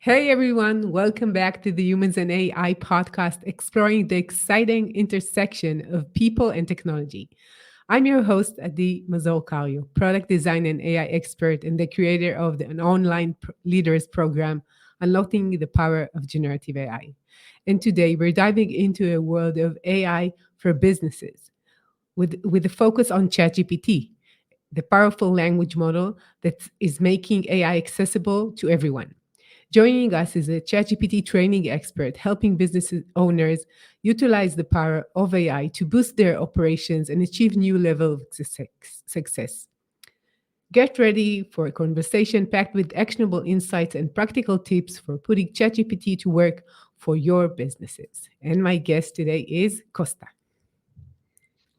Hey everyone, welcome back to the Humans and AI podcast, exploring the exciting intersection of people and technology. I'm your host, Adi Mazor Kario, product design and AI expert and the creator of the online leaders program, Unlocking the Power of Generative AI. And today we're diving into a world of AI for businesses with a focus on ChatGPT, the powerful language model that is making AI accessible to everyone. Joining us is a ChatGPT training expert helping business owners utilize the power of AI to boost their operations and achieve new level of success. Get ready for a conversation packed with actionable insights and practical tips for putting ChatGPT to work for your businesses. And my guest today is Costa.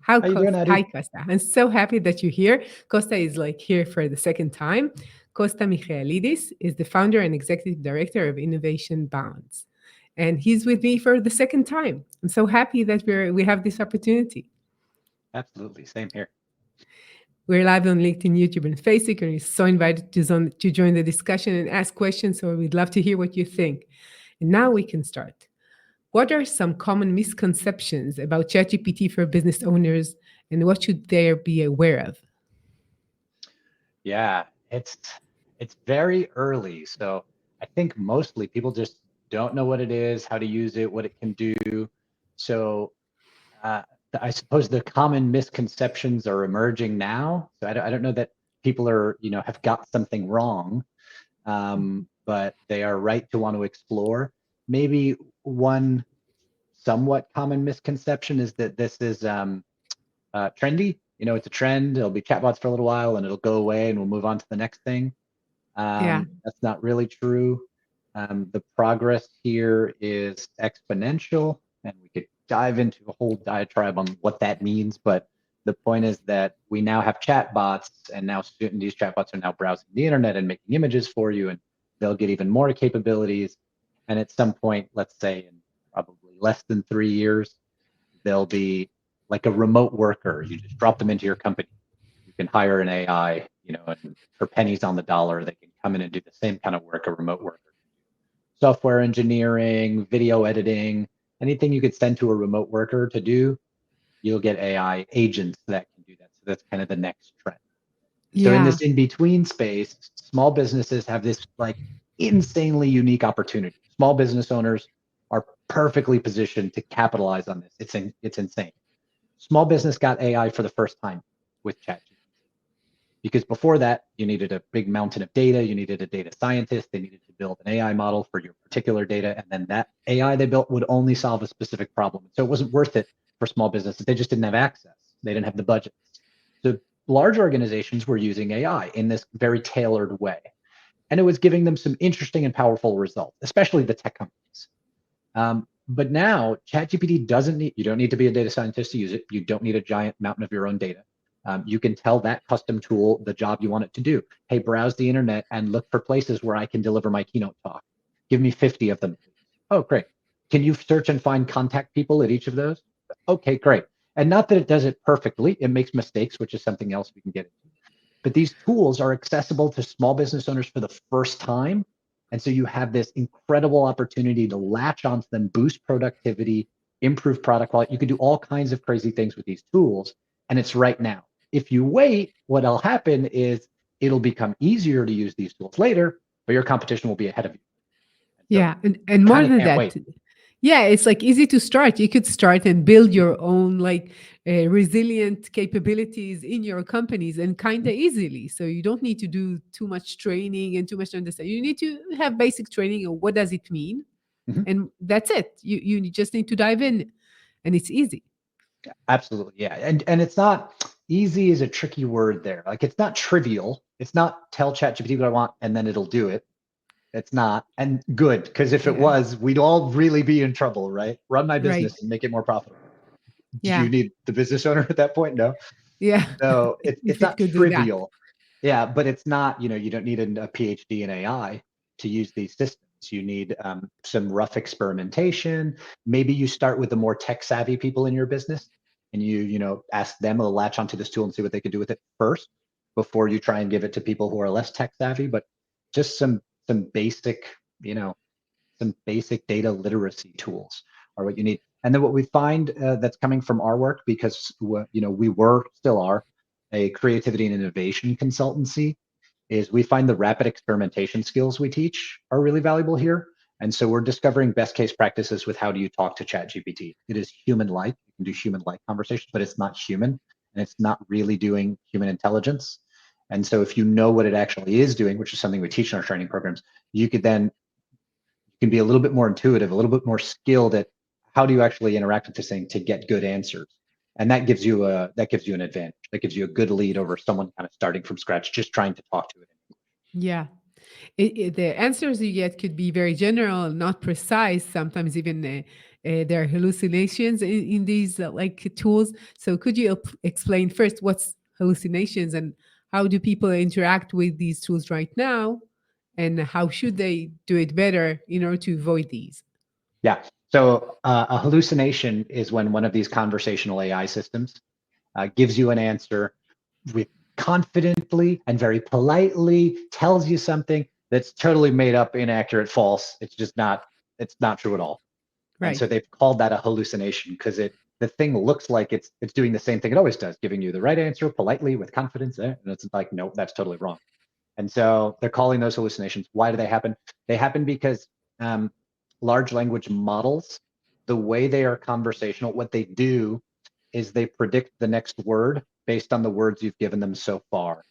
How you doing, Hi, Adi? Costa. I'm so happy that you're here. Costa is like here for the second time. Costa Michailidis is the founder and executive director of Innovation Bounds. And he's with me for the second time. I'm so happy that we have this opportunity. Absolutely, same here. We're live on LinkedIn, YouTube, and Facebook, and you're so invited to join the discussion and ask questions. So we'd love to hear what you think. And now we can start. What are some common misconceptions about ChatGPT for business owners, and what should they be aware of? Yeah, it's very early, so I think mostly people just don't know what it is, how to use it, what it can do. So uh, I suppose the common misconceptions are emerging now. So I don't know that people are, have got something wrong, but they are right to want to explore. Maybe one somewhat common misconception is that this is trendy. It's a trend. It'll be chatbots for a little while and it'll go away and we'll move on to the next thing. Yeah. That's not really true. The progress here is exponential, and we could dive into a whole diatribe on what that means. But the point is that we now have chatbots, and now these chatbots are now browsing the internet and making images for you, and they'll get even more capabilities. And at some point, let's say in probably less than 3 years, they'll be like a remote worker. You just drop them into your company. You can hire an AI, and for pennies on the dollar, they can come in and do the same kind of work a remote worker can do. Software engineering, video editing, anything you could send to a remote worker to do, you'll get AI agents that can do that. So that's kind of the next trend. So in Yeah. this in-between space, small businesses have this like insanely unique opportunity. Small business owners are perfectly positioned to capitalize on this. It's insane. Small business got AI for the first time with ChatGPT, because before that, you needed a big mountain of data. You needed a data scientist. They needed to build an AI model for your particular data. And then that AI they built would only solve a specific problem. So it wasn't worth it for small businesses. They just didn't have access. They didn't have the budgets. So large organizations were using AI in this very tailored way. And it was giving them some interesting and powerful results, especially the tech companies. But now ChatGPT you don't need to be a data scientist to use it. You don't need a giant mountain of your own data. You can tell that custom tool the job you want it to do. Hey, browse the internet and look for places where I can deliver my keynote talk. Give me 50 of them, please. Oh, great. Can you search and find contact people at each of those? Okay, great. And not that it does it perfectly, it makes mistakes, which is something else we can get into. But these tools are accessible to small business owners for the first time. And so you have this incredible opportunity to latch onto them, boost productivity, improve product quality. You can do all kinds of crazy things with these tools, and it's right now. If you wait, what'll happen is it'll become easier to use these tools later, but your competition will be ahead of you. And so Yeah. And more kind of than can't that, wait. yeah, it's like easy to start. You could start and build your own like resilient capabilities in your companies and kind of easily. So you don't need to do too much training and too much understanding. You need to have basic training of what does it mean, Mhm. and that's it. You just need to dive in, and it's easy. Absolutely. Yeah. And it's not easy is a tricky word there. Like it's not trivial. It's not tell ChatGPT what I want and then it'll do it. It's not. And good, because if it Yeah. was, we'd all really be in trouble, right? Run my Right. business and make it more profitable. Do Yeah. you need the business owner at that point? No. Yeah. So If it's it not could do that. trivial. Yeah, but it's not, you don't need a PhD in AI to use these systems. You need some rough experimentation. Maybe you start with the more tech savvy people in your business and ask them to latch onto this tool and see what they can do with it first before you try and give it to people who are less tech savvy. But just some basic you know, some basic data literacy tools are what you need. And then what we find that's coming from our work, because we were, still are, a creativity and innovation consultancy, is we find the rapid experimentation skills we teach are really valuable here. And so we're discovering best case practices with how do you talk to ChatGPT. It is human-like. You can do human-like conversations, but it's not human, and it's not really doing human intelligence. And so if you know what it actually is doing, which is something we teach in our training programs, you can be a little bit more intuitive, a little bit more skilled at how do you actually interact with this thing to get good answers. And that gives you an advantage. That gives you a good lead over someone kind of starting from scratch, just trying to talk to it. Yeah. The answers you get could be very general, not precise. Sometimes even there are hallucinations in these like tools. So could you explain first what's hallucinations and how do people interact with these tools right now, and how should they do it better in order to avoid these? Yeah. So a hallucination is when one of these conversational AI systems gives you an answer with confidently and very politely, tells you something that's totally made up, inaccurate, false. It's not true at all. And Right. so they've called that a hallucination because the thing looks like it's doing the same thing it always does, giving you the right answer politely with confidence. And it's like, no, that's totally wrong. And so they're calling those hallucinations. Why do they happen? They happen because um, large language models, the way they are conversational, what they do is they predict the next word based on the words you've given them so far.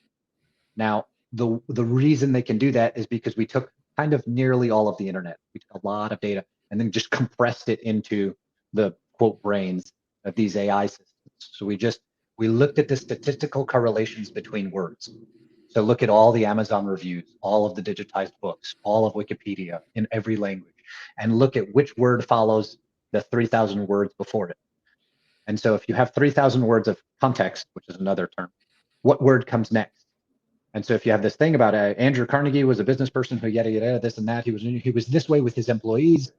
Now, the reason they can do that is because we took kind of nearly all of the internet. We took a lot of data and then just compressed it into the quote brains of these AI systems. So we looked at the statistical correlations between words. So look at all the Amazon reviews, all of the digitized books, all of Wikipedia in every language, and look at which word follows the 3,000 words before it. And so if you have 3,000 words of context, which is another term, what word comes next? And so if you have this thing about Andrew Carnegie was a business person who yada yada this and that, he was this way with his employees.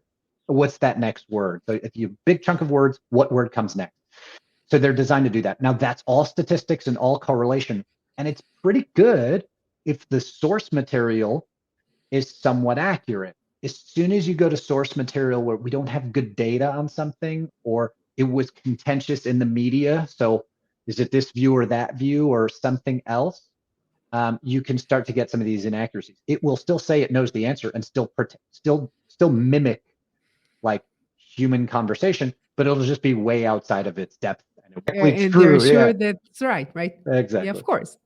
What's that next word? So if you have a big chunk of words, what word comes next? So they're designed to do that. Now that's all statistics and all correlation, and it's pretty good if the source material is somewhat accurate. As soon as you go to source material where we don't have good data on something, or it was contentious in the media, so is it this view or that view or something else? You can start to get some of these inaccuracies. It will still say it knows the answer and still mimic like human conversation, but it'll just be way outside of its depth. And exactly, it's And they're true. Yeah, sure that's right, right? Yeah, exactly. of course.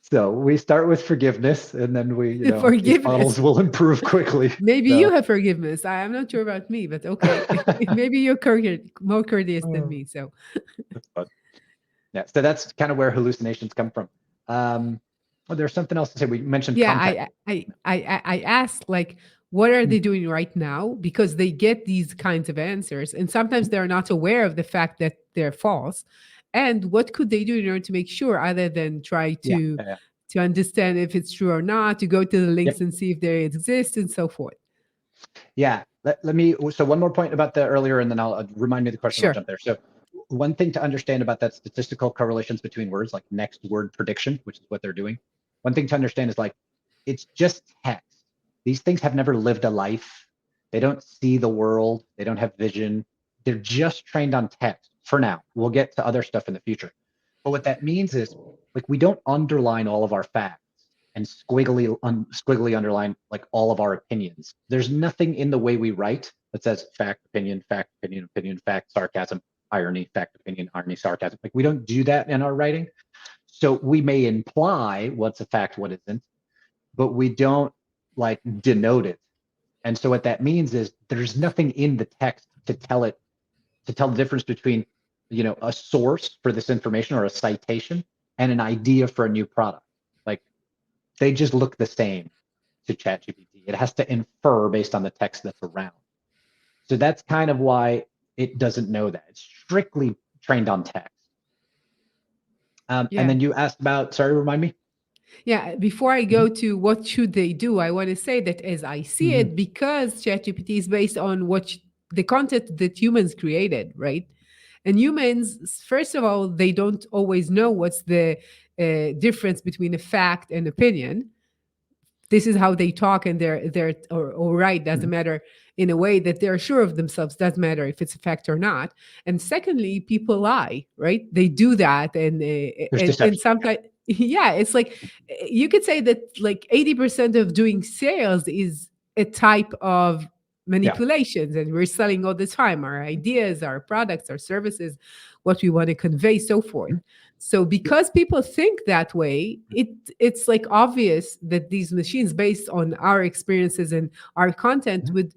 So we start with forgiveness, and then these Forgiveness. models will improve quickly. Maybe you So have forgiveness. I'm not sure about me, but okay. Maybe you're more courteous than me. So that's fun. Yeah, so that's kind of where hallucinations come from. Well, there's something else to say. We mentioned yeah, context. I asked like, what are Mm. they doing right now? Because they get these kinds of answers, and sometimes they're not aware of the fact that they're false. And what could they do in order to make sure, other than try Yeah, yeah, yeah. to understand if it's true or not, to go to the links Yep. and see if they exist and so forth? Yeah. Let me. So one more point about the earlier, and then I'll remind me of the question. I'll Sure. jump there. So one thing to understand about that statistical correlations between words, like next word prediction, which is what they're doing. One thing to understand is like it's just text. These things have never lived a life. They don't see the world. They don't have vision. They're just trained on text for now. We'll get to other stuff in the future. But what that means is like we don't underline all of our facts and squiggly underline like all of our opinions. There's nothing in the way we write that says fact, opinion, opinion, fact, sarcasm, irony, fact, opinion, irony, sarcasm. Like we don't do that in our writing. So we may imply what's a fact, what isn't, but we don't like denote it. And so what that means is there's nothing in the text to tell the difference between, a source for this information or a citation and an idea for a new product. Like they just look the same to ChatGPT. It has to infer based on the text that's around. So that's kind of why it doesn't know that. It's strictly trained on text. And Yeah. then you asked about, sorry, remind me. Yeah, before I Mhm. go to what should they do, I want to say that as I see Mhm. it, because ChatGPT is based on the content that humans created, right? And humans, first of all, they don't always know what's the difference between a fact and opinion. this is how they talk, and they're or right, doesn't Mhm. matter, in a way that they're sure of themselves, doesn't matter if it's a fact or not. And secondly, people lie, right? They do that, There's and deception. sometimes yeah, it's like you could say that like 80% of doing sales is a type of Yeah. manipulations, and we're selling all the time our ideas, our products, our services, what we want to convey, so forth. Mhm. So Yeah. because people think that way, it's like obvious that these machines, based on our experiences and our content, Mhm. would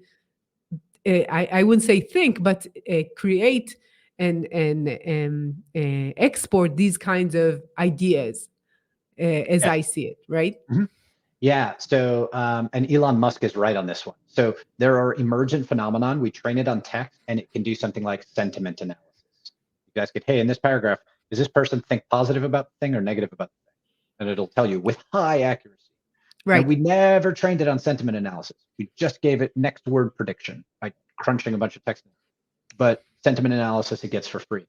I wouldn't say think, but create and export these kinds of ideas, as Yes. I see it, right? Mhm. Yeah. So, and Elon Musk is right on this one. So there are emergent phenomenon. We train it on text, and it can do something like sentiment analysis. You guys get, hey, in this paragraph, does this person think positive about the thing or negative about the thing? And it'll tell you with high accuracy. And Right. we never trained it on sentiment analysis. We just gave it next word prediction by crunching a bunch of text. But sentiment analysis it gets for free.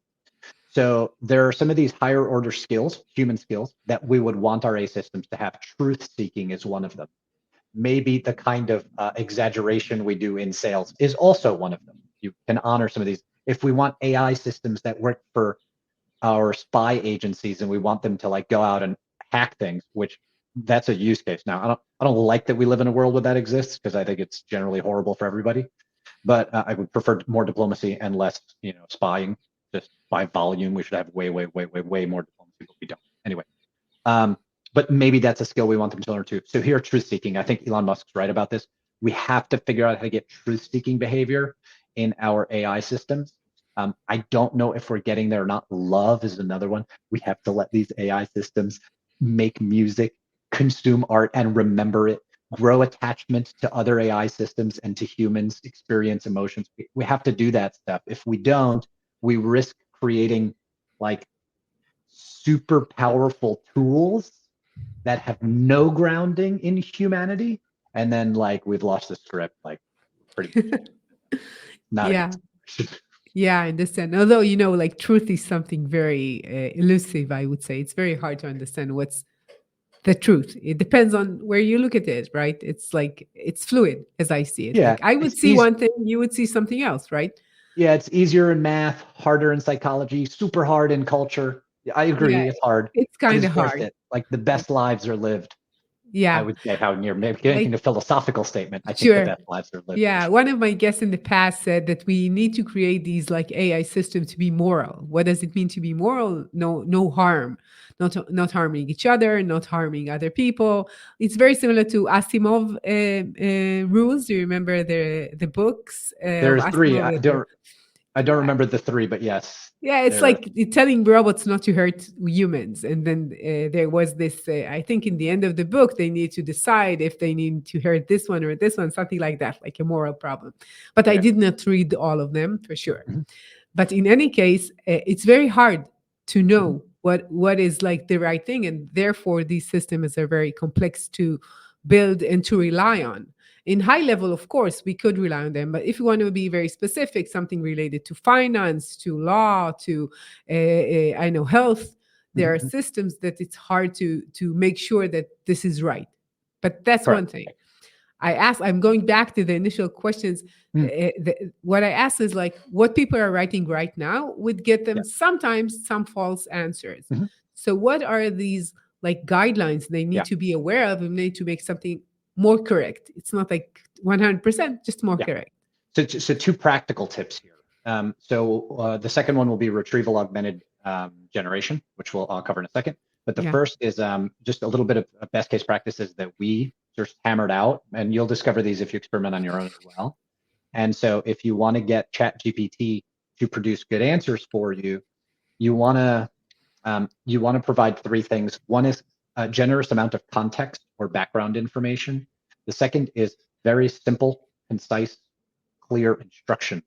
So there are some of these higher order skills, human skills, that we would want our A systems to have. Truth seeking is one of them. Maybe the kind of exaggeration we do in sales is also one of them. You can honor some of these. If we want AI systems that work for our spy agencies and we want them to like go out and hack things, which that's a use case. Now, I don't like that we live in a world where that exists because I think it's generally horrible for everybody. But I would prefer more diplomacy and less, spying. Just by volume, we should have way, way, way, way, way more diplomacy, but we don't. Anyway, um, but maybe that's a skill we want them to learn too. So here, truth seeking. I think Elon Musk's right about this. We have to figure out how to get truth seeking behavior in our AI systems. I don't know if we're getting there or not. Love is another one. We have to let these AI systems make music, consume art, and remember it, grow attachment to other AI systems and to humans, experience emotions. We have to do that stuff. If we don't, we risk creating like super powerful tools that have no grounding in humanity. And then like we've lost the script, like pretty much not a good Yeah. situation. Yeah, I understand. Although, like truth is something very elusive, I would say. It's very hard to understand what's the truth. It depends on where you look at it, right? It's like it's fluid as I see it. Yeah, Like I would it's see easy. one thing, you would see something else, right? Yeah, it's easier in math, harder in psychology, super hard in culture. Yeah, I Yeah, agree, it's hard, it's but kind of it's worth hard. it. Like the best lives are lived. I Yeah. would say how near maybe getting Like into a philosophical statement. I think the sure. best lives are lived for Yeah, sure. one of my guests in the past said that we need to create these like AI systems to be moral. What does it mean to be moral? No harm, not harming each other, not harming other people. It's very similar to Asimov rules. Do you remember the books of There's three. Asimov? I That were, don't I don't yeah, remember the three, but yes, yeah, it's there. like telling robots not to hurt humans. And then there was this, I think in the end of the book, they need to decide if they need to hurt this one or this one, something like that, like a moral problem. But I Okay. did not read all of them for sure. Mhm, But in any case, it's very hard to mhm, know what is like the right thing. And therefore, these systems are very complex to build and to rely on. In high level, of course, we could rely on them, but if you want to be very specific, something related to finance, to law, to I know health, there are mhm. systems that it's hard to make sure that this is right. But that's Correct. one thing. I'm going back to the initial questions. Mm, What I asked is like what people are writing right now would get yeah. them sometimes some false answers. Mhm, So, what are these like guidelines they need yeah. to be aware of and need to make something more correct? It's not like 100%, just more Yeah. correct. So two practical tips here. The second one will be retrieval augmented generation, which I'll cover in a second. But the Yeah. first is just a little bit of best case practices that we just hammered out, and you'll discover these if you experiment on your own as well. And so if you want to get ChatGPT to produce good answers for you, you want to provide three things. One is a generous amount of context or background information. The second is very simple, concise, clear instructions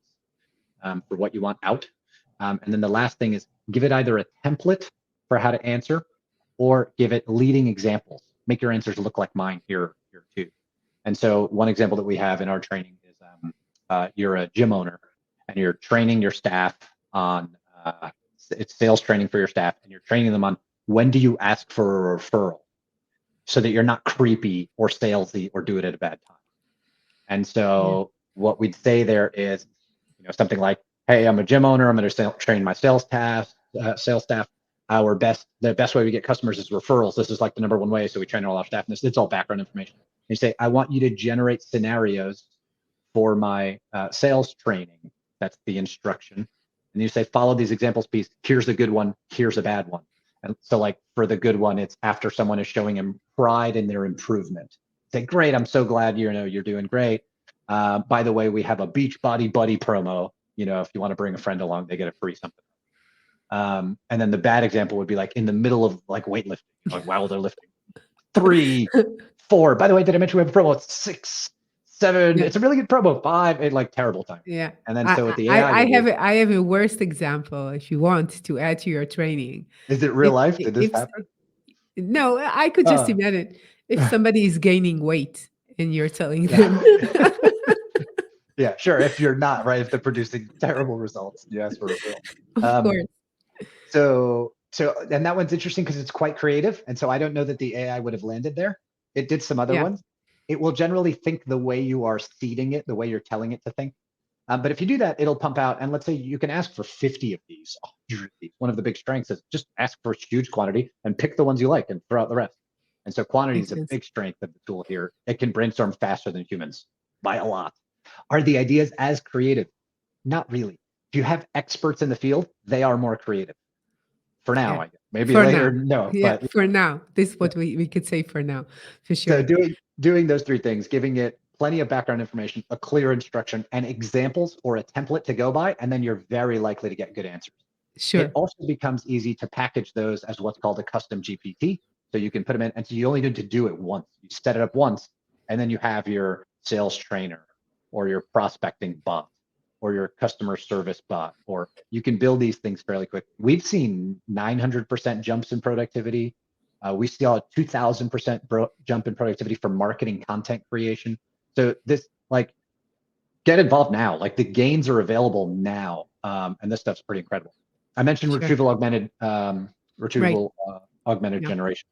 for what you want out. And then the last thing is give it either a template for how to answer or give it leading examples. Make your answers look like mine here too. And so one example that we have in our training is you're a gym owner and you're training your staff on it's sales training for your staff and you're training them on when do you ask for a referral. so that you're not creepy or salesy or do it at a bad time. And Yeah. so what we'd say there is, something like, "Hey, I'm a gym owner. I'm going to train my sales staff. The best way we get customers is referrals. This is like the number one way. So we train all our staff. And it's all background information." And you say, "I want you to generate scenarios for my sales training." That's the instruction. And you say, "Follow these examples, please. Here's a good one. Here's a bad one." And so, like, for the good one, it's after someone is showing him pride in their improvement. Say, "Great, I'm so glad you're doing great. By the way, we have a Beach Body Buddy promo. If you want to bring a friend along, they get a free something." And then the bad example would be like in the middle of like weightlifting, like while they're lifting. 3, 4. By the way, did I mention we have a promo? It's 6, 7. Yeah. It's a really good promo. 5. It like terrible time. Yeah. And then so what I, the AI I, will I have do. I have a worst example if you want to add to your training. Is it real If life? Did this if happen? no, I could just Uh, imagine if somebody is gaining weight and you're telling yeah. them. Yeah, sure. If you're not, right, if they're producing terrible results, you ask for a referral. Of Um, course. and that one's interesting because it's quite creative. And so I don't know that the AI would have landed there. It did some other Yeah. ones. It will generally think the way you are seeding it, the way you're telling it to think. But if you do that, it'll pump out. And let's say you can ask for 50 of these, 100 of these. One of the big strengths is just ask for a huge quantity and pick the ones you like and throw out the rest. And so quantity Makes is a sense. big strength of the tool here. It can brainstorm faster than humans by a lot. Are the ideas as creative? Not really. If you have experts in the field, they are more creative. For now, Yeah. I guess. Maybe For later, now. no. Yeah, But for now. This is yeah. what we could say for now, for So sure. doing those 3 things, giving it plenty of background information, a clear instruction, and examples or a template to go by, and then you're very likely to get good answers. It Sure. also becomes easy to package those as what's called a custom GPT. So you can put them in, and so you only need to do it once. You set it up once, and then you have your sales trainer or your prospecting bot or your customer service bot, or you can build these things fairly quick. We've seen 900% jumps in productivity. We saw a 2000% jump in productivity for marketing content creation. So this, like, get involved now. Like, the gains are available now, and this stuff's pretty incredible. I mentioned Sure. Right. retrieval augmented Yeah. generation.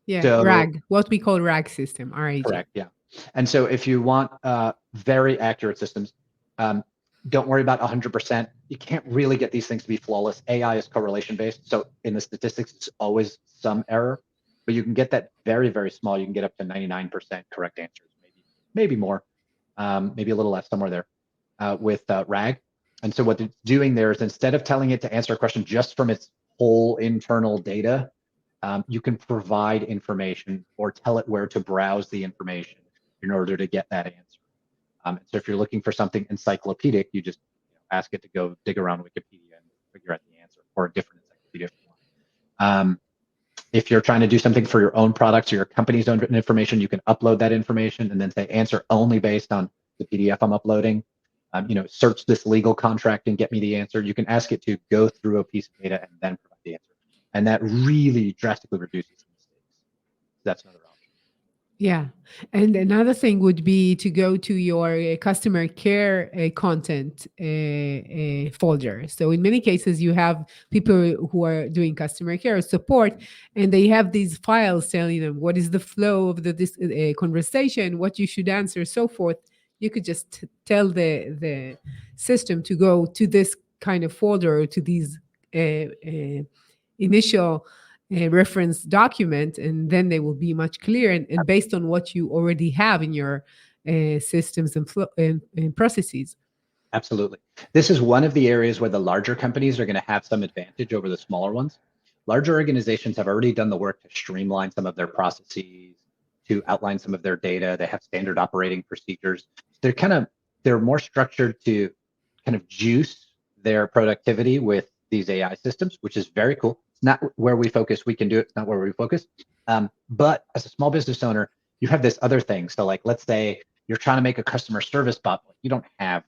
Yeah. So RAG, what we call RAG system, RAG. correct, yeah. And so if you want very accurate systems, don't worry about 100%. You can't really get these things to be flawless. AI is correlation based, so in the statistics, it's always some error, but you can get that very, very small. You can get up to 99% correct answers, maybe more, maybe a little less, somewhere there, with RAG. And so what it's doing there is, instead of telling it to answer a question just from its whole internal data, you can provide information or tell it where to browse the information in order to get that answer. So if you're looking for something encyclopedic, you just ask it to go dig around Wikipedia and figure out the answer, or a different encyclopedia if you want. If you're trying to do something for your own products or your company's own information, you can upload that information and then say answer only based on the PDF I'm uploading. Search this legal contract and get me the answer. You can ask it to go through a piece of data and then provide the answer. And that really drastically reduces mistakes. That's another option. Yeah. And another thing would be to go to your customer care content folder. So, in many cases, you have people who are doing customer care support, and they have these files telling them what is the flow of this conversation, what you should answer, so forth. You could just tell the system to go to this kind of folder, or to these initial reference document, and then they will be much clearer, and based on what you already have in your systems and processes. Absolutely. This is one of the areas where the larger companies are going to have some advantage over the smaller ones. Larger organizations have already done the work to streamline some of their processes, to outline some of their data. They have standard operating procedures. They're more structured to kind of juice their productivity with these AI systems, which is very cool. It's not where we focus. We can do it. It's not where we focus. But as a small business owner, you have this other thing. So, like, let's say you're trying to make a customer service bot. You don't have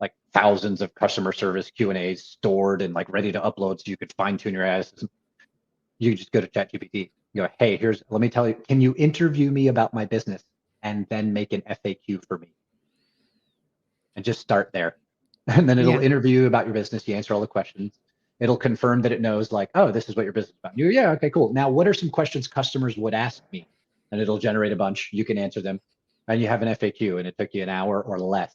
like thousands of customer service Q&As stored and like ready to upload so you could fine tune your AI system. You just go to ChatGPT. You go, "Hey, let me tell you, can you interview me about my business and then make an FAQ for me?" And just start there. And then it'll Yeah. interview you about your business. You answer all the questions. It'll confirm that it knows, like, "Oh, this is what your business is about." You go, "Yeah, okay, cool. Now, what are some questions customers would ask me?" and it'll generate a bunch. You can answer them, and you have an FAQ, and it took you an hour or less.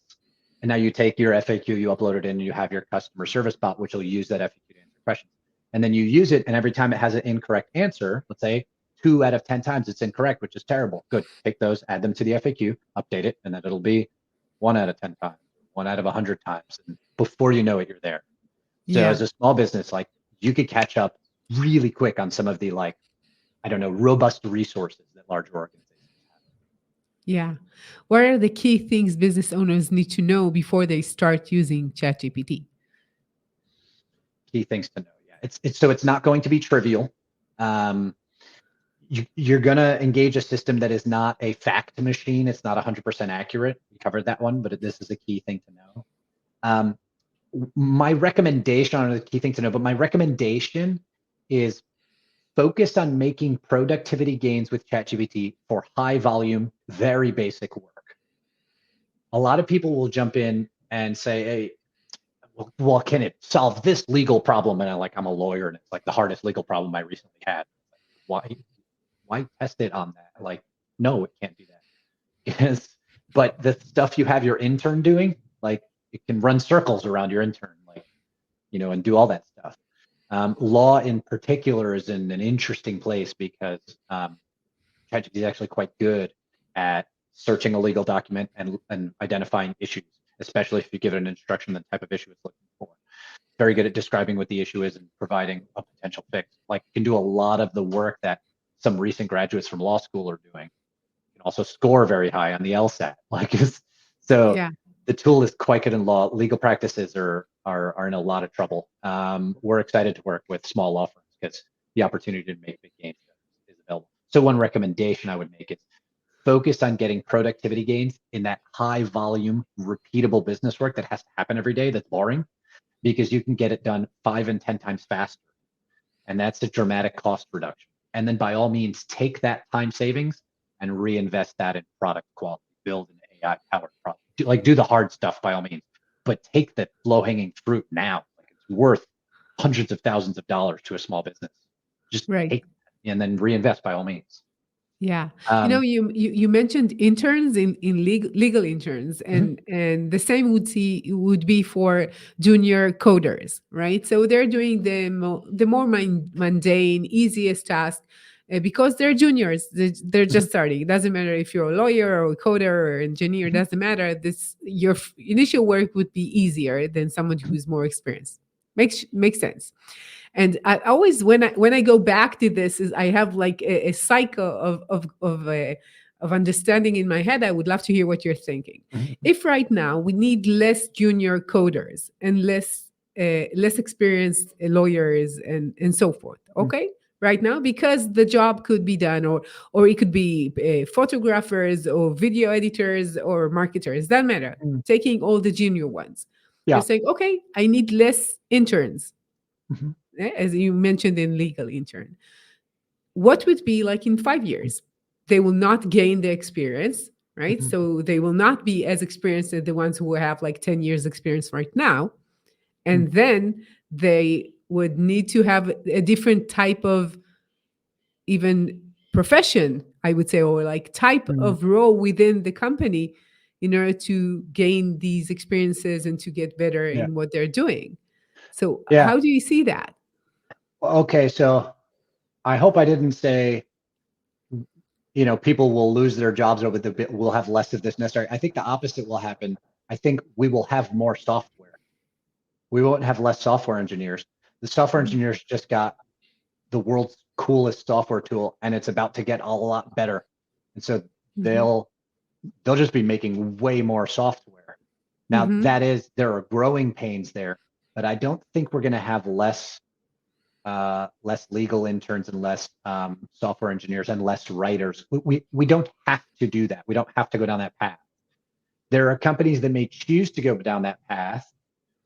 And now you take your FAQ, you upload it in, and you have your customer service bot, which will use that FAQ to answer questions. And then you use it, and every time it has an incorrect answer, let's say 2 out of 10 times it's incorrect, which is terrible. Good. Take those, add them to the FAQ, update it, and then it'll be 1 out of 10 times, 1 out of 100 times. And before you know it, you're there. So Yeah. as a small business, like you could catch up really quick on some of the robust resources that larger organizations have. Yeah. What are the key things business owners need to know before they start using ChatGPT? Key things to know. Yeah, it's not going to be trivial. You're going to engage a system that is not a fact machine. It's not 100% accurate. We covered that one, but this is a key thing to know. My recommendation on the key thing to know, but my recommendation is focus on making productivity gains with ChatGPT for high volume, very basic work. A lot of people will jump in and say, hey, well, can it solve this legal problem? And I'm a lawyer, and it's like the hardest legal problem I recently had. Why test it on that? Like, no, it can't do that. Yes, but the stuff you have your intern doing, like it can run circles around your intern, and do all that stuff. Law in particular is in an interesting place because ChatGPT is actually quite good at searching a legal document and identifying issues, especially if you give it an instruction the type of issue it's looking for. Very good at describing what the issue is and providing a potential fix. Like, can do a lot of the work that some recent graduates from law school are doing. You can also score very high on the LSAT. So Yeah. the tool is quite good in law. Legal practices are in a lot of trouble. We're excited to work with small law firms because the opportunity to make big gains is available. So one recommendation I would make is focus on getting productivity gains in that high volume, repeatable business work that has to happen every day that's boring, because you can get it done 5 and 10 times faster. And that's a dramatic cost reduction. And then by all means, take that time savings and reinvest that in product quality, build an AI powered product. Do the hard stuff by all means, but take the low hanging fruit now. It's worth hundreds of thousands of dollars to a small business. Just Right. take that and then reinvest by all means. Yeah. You mentioned interns in legal interns, and the same would be for junior coders, right? So they're doing the more mundane, easiest task because they're juniors. They're just starting. It doesn't matter if you're a lawyer or a coder or engineer. It doesn't matter. Your initial work would be easier than someone who's more experienced. Makes sense. And I always, when I go back to this, is I have like a cycle of understanding in my head. I would love to hear what you're thinking. If right now we need less junior coders and less experienced lawyers and so forth, okay, right now, because the job could be done, or it could be photographers or video editors or marketers, doesn't matter. Taking all the junior ones, you're saying, okay, I need less interns. As you mentioned in legal intern, what would be like in 5 years? They will not gain the experience, right? So they will not be as experienced as the ones who have like 10 years experience right now. And then they would need to have a different type of even profession, I would say, or like type of role within the company in order to gain these experiences and to get better in what they're doing. So how do you see that? Okay, so I hope I didn't say, people will lose their jobs over we'll have less of this necessary. I think the opposite will happen. I think we will have more software. We won't have less software engineers. The software engineers just got the world's coolest software tool, and it's about to get a lot better. And so they'll just be making way more software. Now there are growing pains there, but I don't think we're going to have less legal interns and less software engineers and less writers. We don't have to do that. We don't have to go down that path. There are companies that may choose to go down that path,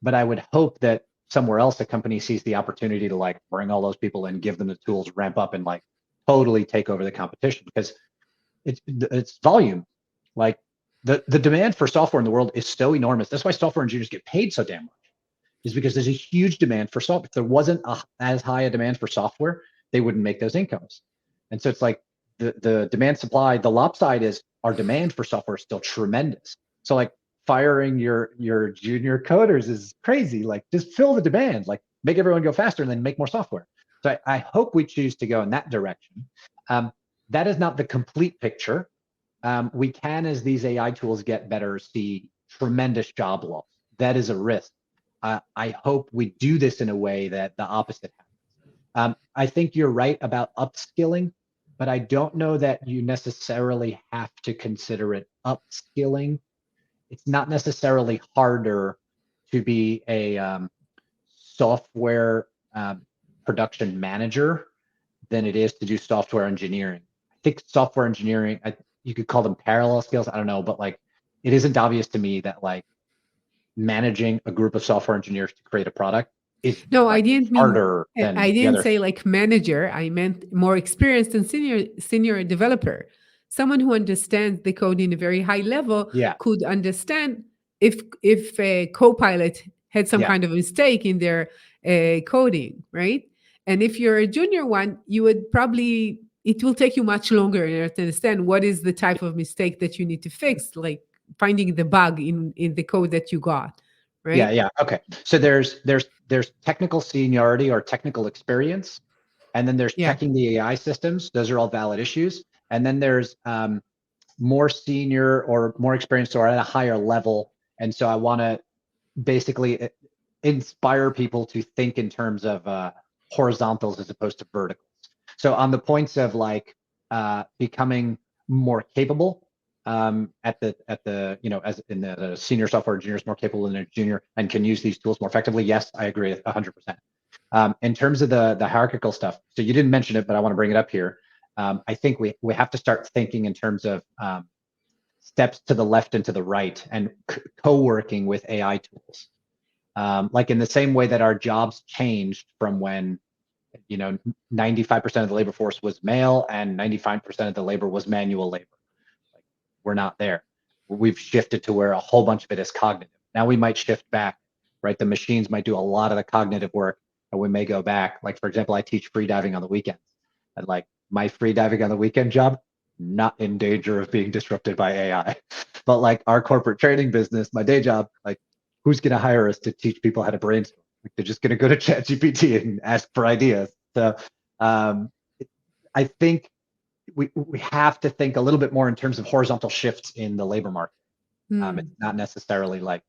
but I would hope that somewhere else a company sees the opportunity to bring all those people in, give them the tools, ramp up, and totally take over the competition, because it's volume. Like the demand for software in the world is so enormous. That's why software engineers get paid so damn much, is because there's a huge demand for software. If there wasn't as high a demand for software, they wouldn't make those incomes. And so it's like the demand supply, the lop side is our demand for software is still tremendous. So like firing your junior coders is crazy. Like just fill the demand, like make everyone go faster and then make more software. So I hope we choose to go in that direction. That is not the complete picture. We can, as these AI tools get better, see tremendous job loss. That is a risk. I hope we do this in a way that the opposite happens. I think you're right about upskilling, but I don't know that you necessarily have to consider it upskilling. It's not necessarily harder to be a software production manager than it is to do software engineering. I think software engineering, you could call them parallel skills. I don't know, but like, it isn't obvious to me that like managing a group of software engineers to create a product is No, I like didn't mean. harder I than the didn't other. say like manager. I meant more experienced and senior developer. Someone who understands the code in a very high level Yeah, could understand if a co-pilot had some yeah, kind of mistake in their coding, right? And if you're a junior one, you would probably, it will take you much longer in order to understand what is the type of mistake that you need to fix, like finding the bug in the code that you got, yeah, right? yeah. Okay. So there's technical seniority or technical experience, and then there's Yeah. checking the AI systems. Those are all valid issues. And then there's more senior or more experienced or at a higher level. And so I want to basically inspire people to think in terms of horizontals as opposed to verticals. So on the points of like becoming more capable at the as in the senior software engineers more capable than a junior and can use these tools more effectively. Yes, I agree 100%. In terms of the hierarchical stuff, so you didn't mention it, but I want to bring it up here. I think we have to start thinking in terms of steps to the left and to the right and co-working with AI tools. Like in the same way that our jobs changed from when 95% of the labor force was male and 95% of the labor was manual labor. Like, we're not there. We've shifted to where a whole bunch of it is cognitive. Now we might shift back, right? The machines might do a lot of the cognitive work, and we may go back. Like for example, I teach free diving on the weekends, and like my free diving on the weekend job, not in danger of being disrupted by AI. But like our corporate training business, my day job, like who's going to hire us to teach people how to brainstorm? Like they're just going to go to ChatGPT and ask for ideas. So um, I think we have to think a little bit more in terms of horizontal shifts in the labor market. It's Hmm. not necessarily like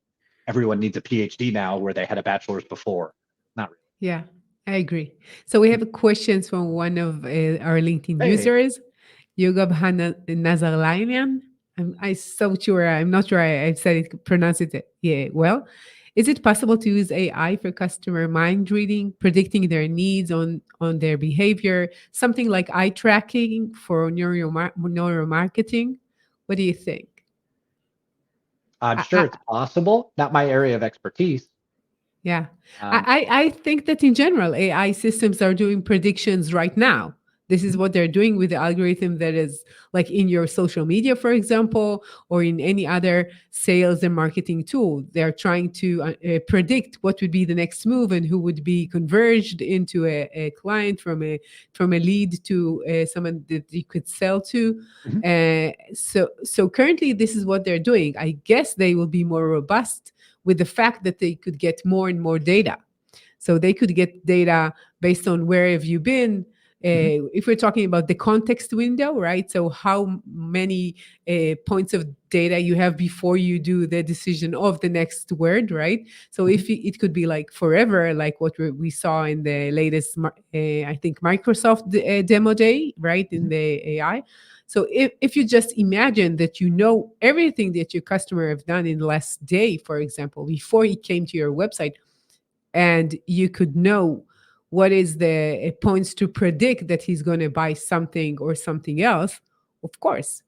everyone needs a PhD now where they had a bachelor's before. Not really. Yeah, I agree. So we have a questions from one of our LinkedIn Hey, users, Yoga Nazarlinian. I'm so sure. I'm not sure I said it, pronounced it yeah, well. Is it possible to use AI for customer mind reading, predicting their needs on their behavior, something like eye tracking for neuromarketing? What do you think? I'm I, sure I, it's possible. Not my area of expertise. Yeah. Um, I think that in general, AI systems are doing predictions right now. This is mhm, what they're doing with the algorithm that is like in your social media, for example, or in any other sales and marketing tool. They're trying to predict what would be the next move and who would be converged into a client from a lead to someone that you could sell to. mhm. So currently, this is what they're doing. I guess they will be more robust with the fact that they could get more and more data. So they could get data based on where have you been. Mhm. If we're talking about the context window, right? So how many points of data you have before you do the decision of the next word, right? So Mhm. if it could be like forever, like what we saw in the latest, I think Microsoft demo day, right? In Mhm. the AI. So if you just imagine that you know everything that your customer have done in the last day, for example, before he came to your website, and you could know what is the points to predict that he's going to buy something or something else, of course,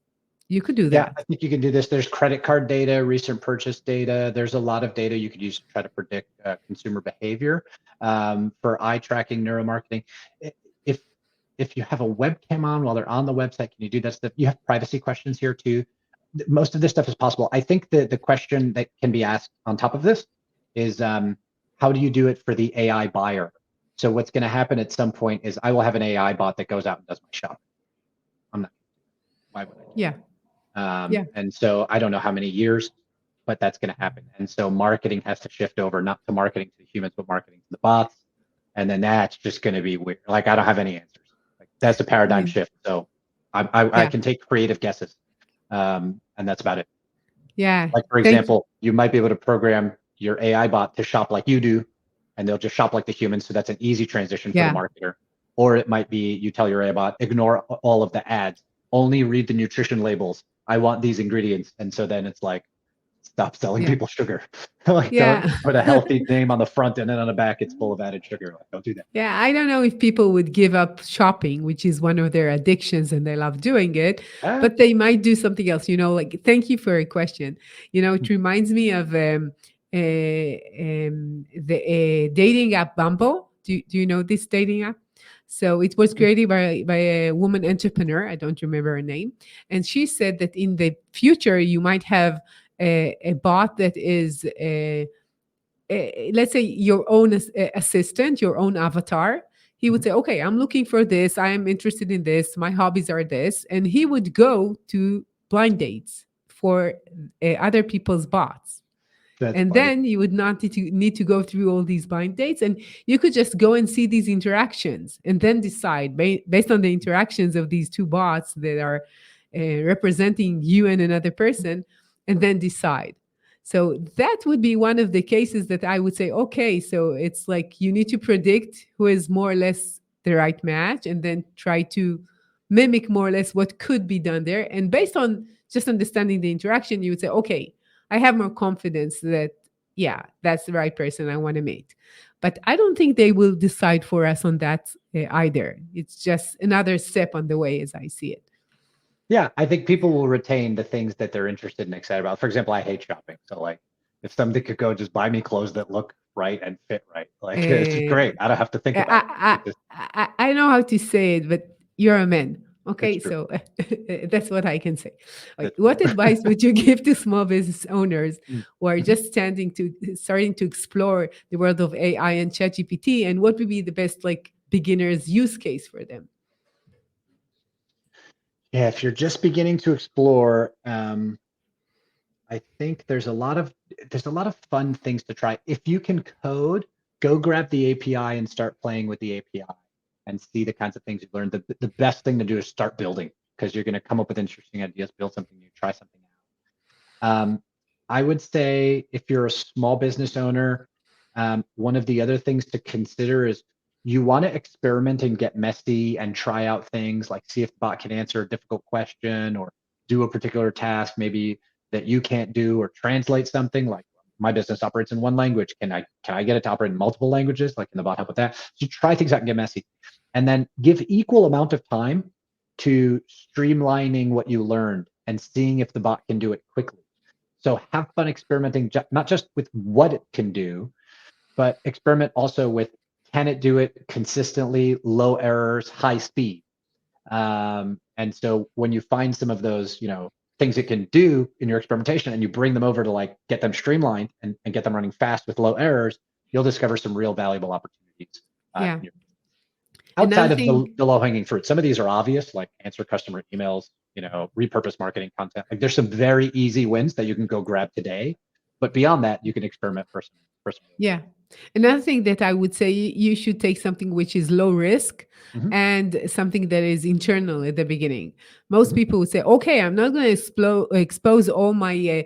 you could do Yeah, that. I think you can do this. There's credit card data, recent purchase data. There's a lot of data you could use to try to predict consumer behavior for eye tracking, neuromarketing. If if you have a webcam on while they're on the website, can you do that stuff? You have privacy questions here too. Most of this stuff is possible. I think the question that can be asked on top of this is how do you do it for the AI buyer? So what's going to happen at some point is I will have an AI bot that goes out and does my shopping. I'm not Why would I do Yeah. that? Yeah. And so I don't know how many years, but that's going to happen. And so marketing has to shift over, not to marketing to the humans, but marketing to the bots. And then that's just going to be weird. Like I don't have any answers. Like that's a paradigm Yeah. shift. So I Yeah. can take creative guesses, and that's about it. Yeah. Like for Thank you. example, you might be able to program your AI bot to shop like you do, and they'll just shop like the humans. So that's an easy transition for the Yeah. marketer. Or it might be you tell your AI bot, ignore all of the ads, only read the nutrition labels. I want these ingredients. And so then it's like, stop selling Yeah. people sugar. Like don't Yeah. put a healthy name on the front and then on the back it's full of added sugar. Like don't do that. Yeah, I don't know if people would give up shopping, which is one of their addictions and they love doing it, Ah, but they might do something else. Like, thank you for your question. It reminds me of the dating app Bumble. Do you know this dating app? So it was created by a woman entrepreneur. I don't remember her name. And she said that in the future, you might have a bot that is let's say your own assistant, your own avatar. He would mhm. say, okay, I'm looking for this, I am interested in this, my hobbies are this, and he would go to blind dates for other people's bots. That's And funny. then you would not need to go through all these blind dates, and you could just go and see these interactions and then decide based on the interactions of these two bots that are representing you and another person, and then decide. So that would be one of the cases that I would say, okay, so it's like you need to predict who is more or less the right match and then try to mimic more or less what could be done there. And based on just understanding the interaction, you would say, okay, I have more confidence that, yeah, that's the right person I want to meet. But I don't think they will decide for us on that either. It's just another step on the way as I see it. Yeah, I think people will retain the things that they're interested and excited about. For example, I hate shopping. So like if somebody could go just buy me clothes that look right and fit right, like it's just Uh, great. I don't have to think about it. I, It just I know how to say it, but you're a man. it's Okay, true. so that's what I can say. Okay, That's what fair. advice would you give to small business owners Mm. who are Mhm. just starting to explore the world of AI and ChatGPT, and what would be the best like beginners use case for them? Yeah, if you're just beginning to explore, I think there's a lot of fun things to try. If you can code, go grab the API and start playing with the API and see the kinds of things you learn. The best thing to do is start building because you're going to come up with interesting ideas, build something new, try something out. I would say if you're a small business owner, one of the other things to consider is you want to experiment and get messy and try out things like see if the bot can answer a difficult question or do a particular task maybe that you can't do or translate something like my business operates in one language. Can I get it to operate in multiple languages? Like can the bot help with that? So try things out and get messy. And then give equal amount of time to streamlining what you learned and seeing if the bot can do it quickly. So have fun experimenting, not just with what it can do, but experiment also with can it do it consistently, low errors, high speed. And so when you find some of those, things it can do in your experimentation and you bring them over to like get them streamlined and get them running fast with low errors, you'll discover some real valuable opportunities Yeah. in your outside Another of thing, the low hanging fruit. Some of these are obvious, like answer customer emails, repurpose marketing content. Like there's some very easy wins that you can go grab today, but beyond that, you can experiment person. yeah. Another thing that I would say, you should take something which is low risk Mm-hmm, and something that is internal at the beginning. Most mm-hmm, people would say, okay, I'm not going to expose all my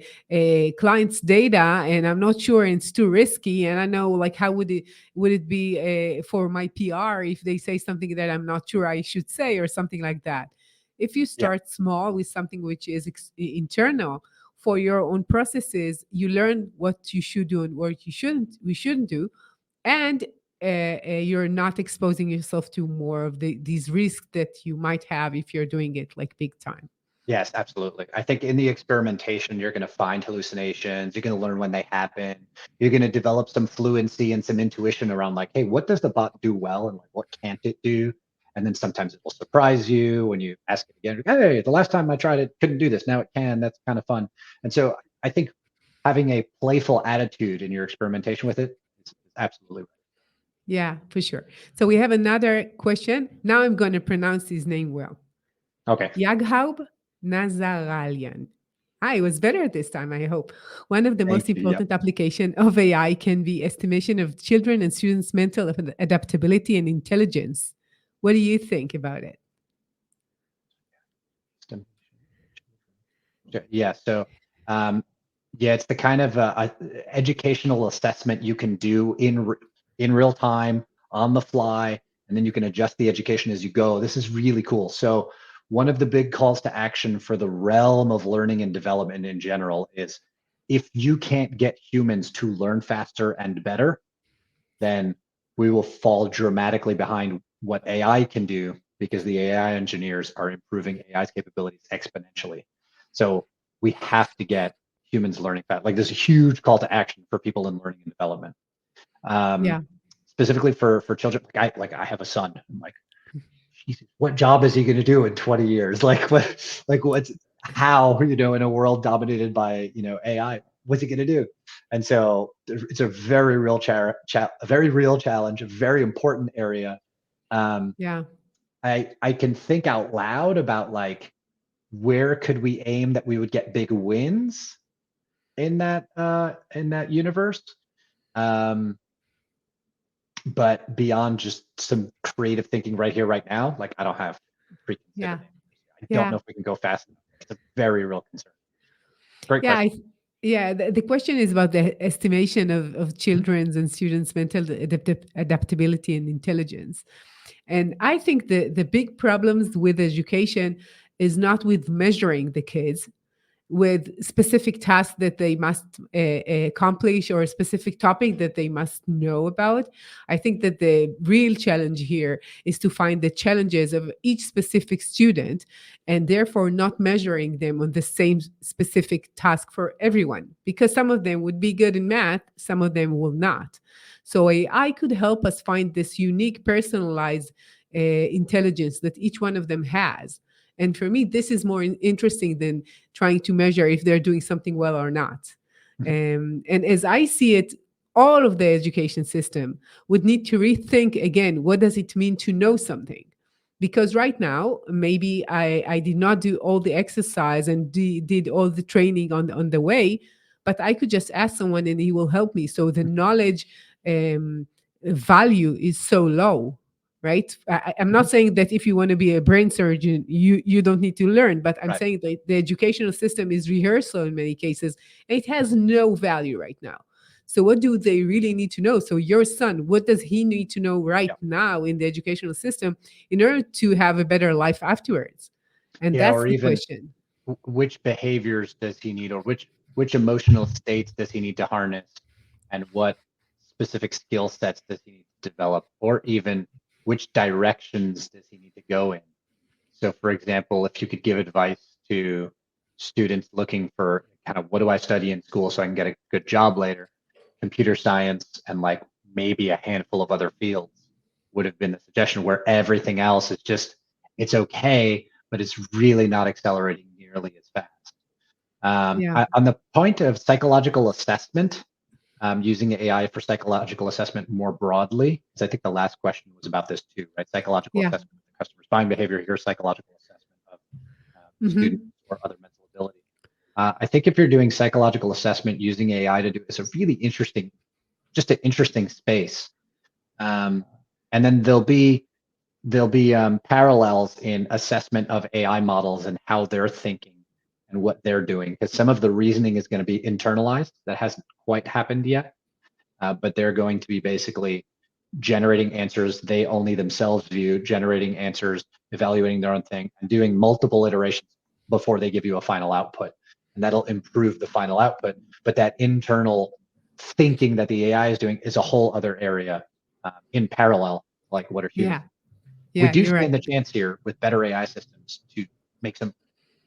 clients' data, and I'm not sure, and it's too risky. And I know, like, how would it be for my PR if they say something that I'm not sure I should say, or something like that. If you yeah, start small with something which is internal, for your own processes, you learn what you should do and what we shouldn't do, and you're not exposing yourself to more of these risks that you might have if you're doing it like big time. yes, absolutely. I think in the experimentation, you're going to find hallucinations. You're going to learn when they happen. You're going to develop some fluency and some intuition around like, hey, what does the bot do well and like what can't it do? And then sometimes it will surprise you when you ask it again. Hey, the last time I tried it, couldn't do this. Now it can. That's kind of fun. And so I think having a playful attitude in your experimentation with it is absolutely Yeah, for sure. So we have another question. Now I'm going to pronounce his name well. right. Okay. Yaghaub. Nazaralian. I was better at this time, I hope. One of the Thank most you. Yep. important application of AI can be estimation of children and students' mental adaptability and intelligence. What do you think about it? Yeah. So, um, yeah, it's the kind of educational assessment you can do in real time on the fly, and then you can adjust the education as you go. This is really cool. So, one of the big calls to action for the realm of learning and development in general is if you can't get humans to learn faster and better, then we will fall dramatically behind what AI can do because the AI engineers are improving AI's capabilities exponentially. So we have to get humans learning fast. Like there's a huge call to action for people in learning and development. Um, Yeah, Specifically for children. I have a son. I'm like, Jesus, what job is he going to do in 20 years? What's how, in a world dominated by, AI, what's he going to do? And so it's a very real a very real challenge, a very important area. Um, yeah, I can think out loud about like, where could we aim that we would get big wins in that universe? Um, but beyond just some creative thinking right here, right now, like I don't have yeah, pre-considered answers. I don't yeah. know if we can go fast enough. It's a very real concern. Great Yeah, question. yeah. The question is about the estimation of children's and students' mental adaptability and intelligence. And I think the big problems with education is not with measuring the kids, with specific tasks that they must accomplish or a specific topic that they must know about. I think that the real challenge here is to find the challenges of each specific student and therefore not measuring them on the same specific task for everyone, because some of them would be good in math, some of them will not. So AI could help us find this unique personalized intelligence that each one of them has. And for me, this is more interesting than trying to measure if they're doing something well or not. Mhm. And as I see it, all of the education system would need to rethink again, what does it mean to know something? Because right now, maybe I did not do all the exercise and did all the training on the way, but I could just ask someone and he will help me. So the knowledge um, value is so low, right? I'm not Mhm. saying that if you want to be a brain surgeon, you don't need to learn, but I'm Right. saying that the educational system is rehearsal in many cases. And it has no value right now. So what do they really need to know? So your son, what does he need to know right Yeah. now in the educational system in order to have a better life afterwards? And Yeah. that's Or the even question. which behaviors does he need, or which emotional states does he need to harness, and what specific skill sets does he need to develop, or even which directions does he need to go in? So, for example, if you could give advice to students looking for kind of what do I study in school so I can get a good job later, computer science and like maybe a handful of other fields would have been the suggestion, where everything else is just, it's okay, but it's really not accelerating nearly as fast. Yeah. On the point of psychological assessment, using AI for psychological assessment more broadly, because I think the last question was about this too, right? Psychological Yeah. assessment of the customer's buying behavior, here's psychological assessment of students Hmm. or other mental ability. I think if you're doing psychological assessment using AI to do, it's a really interesting, just an interesting space. Um, and then there'll be parallels in assessment of AI models and how they're thinking and what they're doing, because some of the reasoning is going to be internalized. That hasn't quite happened yet, but they're going to be basically generating answers they only themselves view, generating answers, evaluating their own thing, and doing multiple iterations before they give you a final output. And that'll improve the final output. But that internal thinking that the AI is doing is a whole other area in parallel, like what are humans. Yeah. We Yeah. do You're stand right. the chance here with better AI systems to make some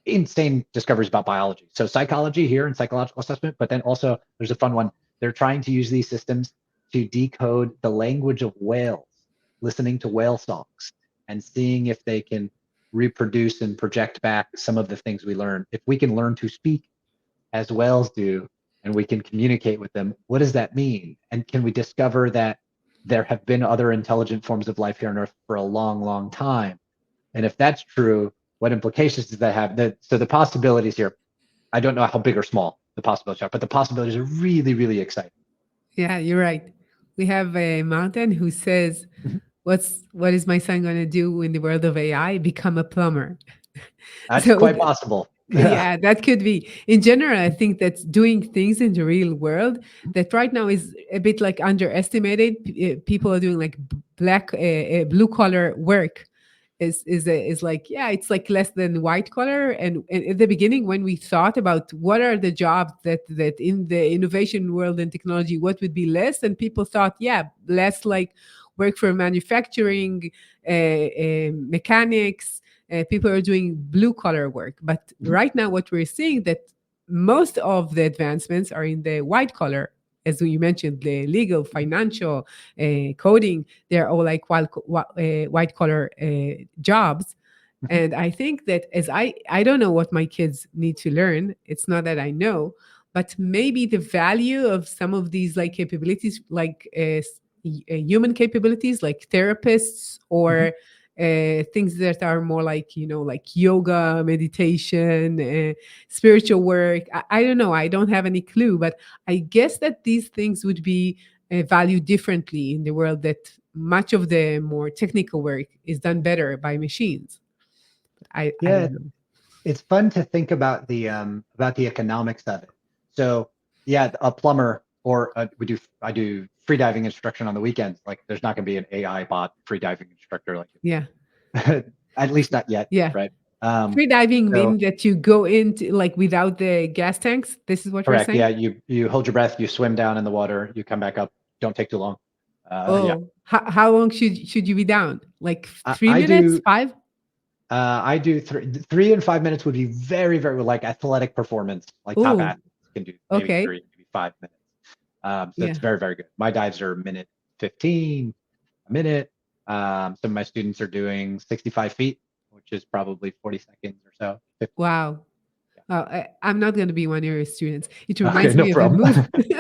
insane discoveries about biology. So psychology here and psychological assessment, but then also there's a fun one. They're trying to use these systems to decode the language of whales, listening to whale songs and seeing if they can reproduce and project back some of the things we learn. If we can learn to speak as whales do and we can communicate with them, what does that mean? And can we discover that there have been other intelligent forms of life here on Earth for a long, long time? And if that's true, What implications does that have? So the possibilities here, I don't know how big or small the possibilities are, but the possibilities are really, really exciting. Yeah, you're right. We have a mountain who says, Mhm. what is my son going to do in the world of AI? Become a plumber. That's So quite possible. yeah, that could be. In general, I think that's doing things in the real world that right now is a bit like underestimated. People are doing like blue collar work. Is like, yeah, it's like less than white collar. And at the beginning, when we thought about what are the jobs that in the innovation world and technology, what would be less, and people thought, yeah, less like work for manufacturing, mechanics, people are doing blue collar work. But Mhm. right now, what we're seeing that most of the advancements are in the white collar, as you mentioned, the legal, financial, coding. They're all like white collar jobs. Mhm. And I think that as I don't know what my kids need to learn. It's not that I know, but maybe the value of some of these like capabilities, like human capabilities, like therapists Mhm. or things that are more like, like yoga, meditation, spiritual work. I don't know. I don't have any clue, but I guess that these things would be valued differently in the world, that much of the more technical work is done better by machines. I Yeah, don't know. it's fun to think about the economics of it. So yeah, a plumber or I do free diving instruction on the weekends. Like there's not going to be an AI bot free diving instructor like Yeah. at least not yet, Yeah. right? Um, Free diving so means that you go into like without the gas tanks. This is what you're correct. Yeah, saying? you hold your breath, you swim down in the water, you come back up. Don't take too long. Yeah, Oh, how long should you be down? Like I, 3 minutes, 5? I do 3 and 5 minutes would be very, very like athletic performance. Like top Oh, athletes can do maybe okay. 3, maybe 5 minutes. So it's Yeah. very, very good. My dives are a minute 15, a minute. Some of my students are doing 65 feet, which is probably 40 seconds or so. 50, Wow. I'm not going to be one of your students. It yeah. Okay, reminds no me of a problem. movie.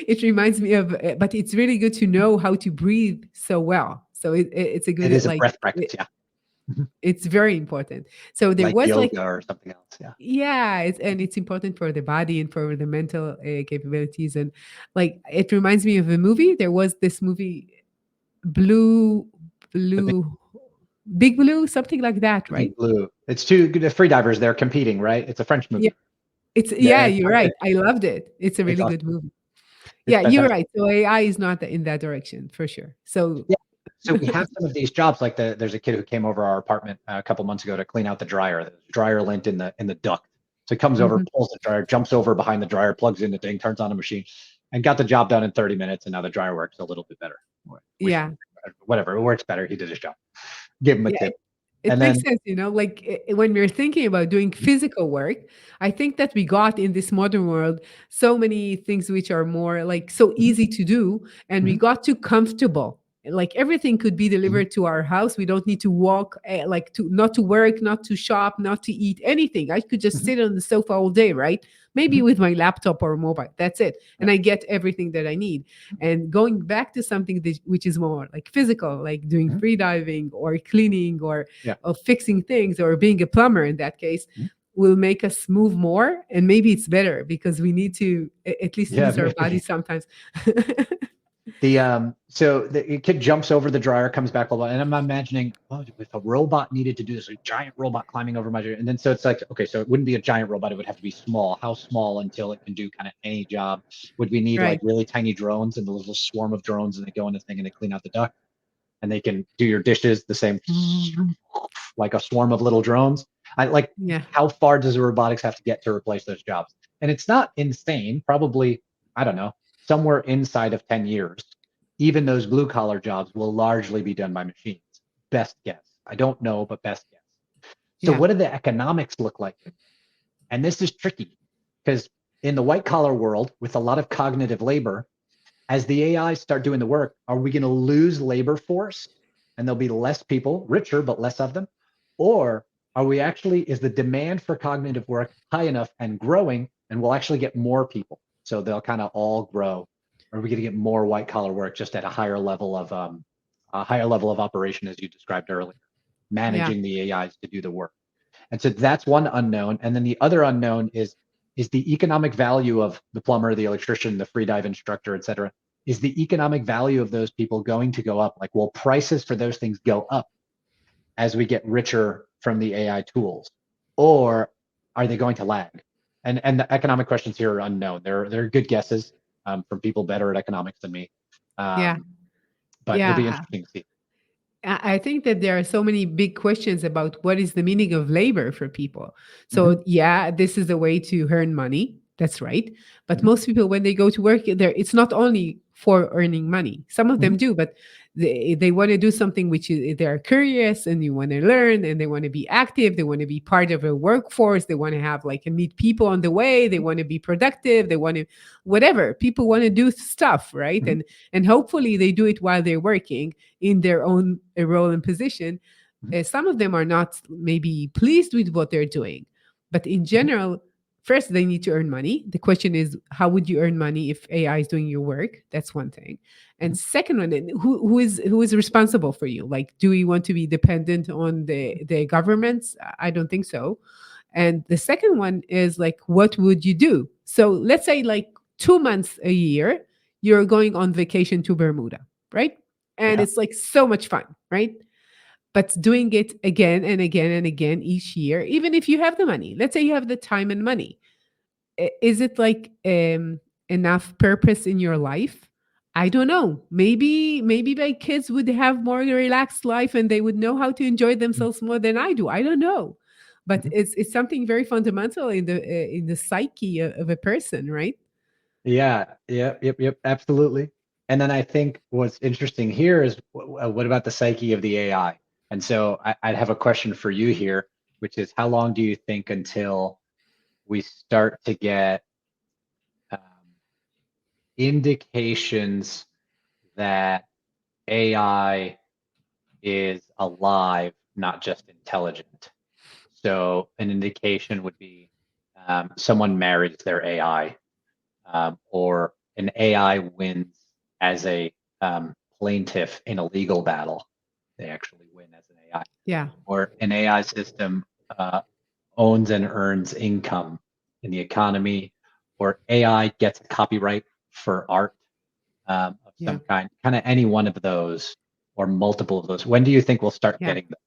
It reminds me of, but it's really good to know how to breathe so well. So it's a It good, is a like, breath practice, yeah. Mhm. it's very important. So there Like was like, yoga or something else, yeah. yeah, and it's important for the body and for the mental capabilities. And like, it reminds me of a movie. There was this movie, Blue, The big, Blue, Big Blue, something like that, the right? big blue. It's two the free divers. They're competing, right? It's a French Yeah. movie. Yeah, Yeah, it's you're quite right. good. I loved it. It's a It's really awesome. good movie. It's Yeah, you're fantastic. right. So AI is not in that direction for sure. So Yeah. So we have some of these jobs, like there's a kid who came over our apartment a couple months ago to clean out the dryer. There's dryer lint in the duct. So he comes over, mhm. pulls the dryer, jumps over behind the dryer, plugs in the thing, turns on a machine, and got the job done in 30 minutes. And now the dryer works a little bit better. Wish Yeah. whatever, it works better. He did his job. Give him a Yeah, tip. it And makes then sense, like when we're thinking about doing physical work, I think that we got in this modern world so many things which are more like so mhm, easy to do, and we mhm, got too comfortable. Like everything could be mhm, delivered to our house. We don't need to walk, like to not to work, not to shop, not to eat anything. I could just mhm, sit on the sofa all day, right? Maybe mhm, with my laptop or mobile. That's it. yeah, And I get everything that I need. And going back to something which is more like physical, like doing mhm, free diving or cleaning or yeah, of fixing things or being a plumber in that case, mhm, will make us move more, and maybe it's better because we need to at least yeah, use our maybe. bodies sometimes. So the kid jumps over the dryer, comes back, blah, blah, and I'm imagining, oh, if a robot needed to do this, a giant robot climbing over my dryer, and then so it's like, okay, so it wouldn't be a giant robot, it would have to be small. How small until it can do kind of any job? Would we need like Right. really tiny drones and a little swarm of drones, and they go in the thing and they clean out the duct, and they can do your dishes the same, like a swarm of little drones? I like, Yeah. how far does the robotics have to get to replace those jobs? And it's not insane. Probably, I don't know, somewhere inside of 10 years, even those blue collar jobs will largely be done by machines. Best guess. I don't know, but best guess. So Yeah. what do the economics look like? And this is tricky because in the white collar world with a lot of cognitive labor, as the AI start doing the work, are we going to lose labor force and there'll be less people, richer, but less of them? Or are we actually, is the demand for cognitive work high enough and growing, and we'll actually get more people? So they'll kind of all grow. Or are we going to get more white collar work just at a higher level of operation, as you described earlier, Yeah. managing the AIs to do the work? And so that's one unknown. And then the other unknown is the economic value of the plumber, the electrician, the free dive instructor, et cetera. Is the economic value of those people going to go up? Like, will prices for those things go up as we get richer from the AI tools, or are they going to lag? And the economic questions here are unknown. They're good guesses from people better at economics than me, Yeah. but it'll be Yeah. interesting to see. I think that there are so many big questions about what is the meaning of labor for people. Mm-hmm, So, yeah, this is a way to earn money. That's right. But mm-hmm, most people, when they go to work, there it's not only for earning money. Some of mm-hmm, them do, but they want to do something which is they're curious and you want to learn and they want to be active. They want to be part of a workforce. They want to have like meet people on the way. They want to be productive. They want to whatever. People want to do stuff, right? mm-hmm, And hopefully they do it while they're working in their own role and position. mm-hmm, Some of them are not maybe pleased with what they're doing, but in mm-hmm, general, first they need to earn money. The question is, how would you earn money if AI is doing your work? That's one thing. mm-hmm, And second one, and who is responsible for you? Like, do we want to be dependent on the governments? I don't think so. And the second one is like, what would you do? So let's say like 2 months a year, you're going on vacation to Bermuda, right? And yeah. it's like so much fun, right? But doing it again and again and again each year, even if you have the money, let's say you have the time and money, is it like enough purpose in your life? I don't know. Maybe my kids would have more relaxed life and they would know how to enjoy themselves more than I do. I don't know, but Mm-hmm. it's something very fundamental in the psyche of a person, right? Yeah, yep, absolutely. And then I think what's interesting here is what about the psyche of the AI? And so I'd have a question for you here, which is how long do you think until we start to get um, indications that AI is alive, not just intelligent? So an indication would be someone marries their AI, or an AI wins as a plaintiff in a legal battle. They actually win as an AI, Yeah, or an AI system owns and earns income in the economy, or AI gets a copyright for art of yeah, some kind of any one of those or multiple of those. When do you think we'll start yeah. getting them?